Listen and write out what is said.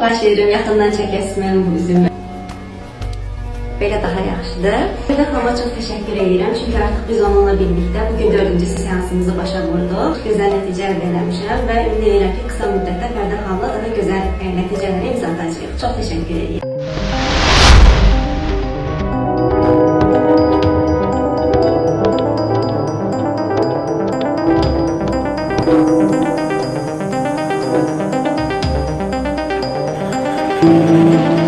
xahiş edirəm, yaxından çəkəsiniz bu üzümü. Belə daha yaxşıdır. Bir də xanıma çox təşəkkür edirəm, çünki artıq biz onunla birlikdə bugün 4-cü seansımızı başa vurduq. Gözəl nəticə əldə eləmişəm və ümid edirəm ki, qısa müddətdə Fərdə xanımla daha gözəl nəticələrə imza atacağıq. Çox təşəkkür edirəm. Müzik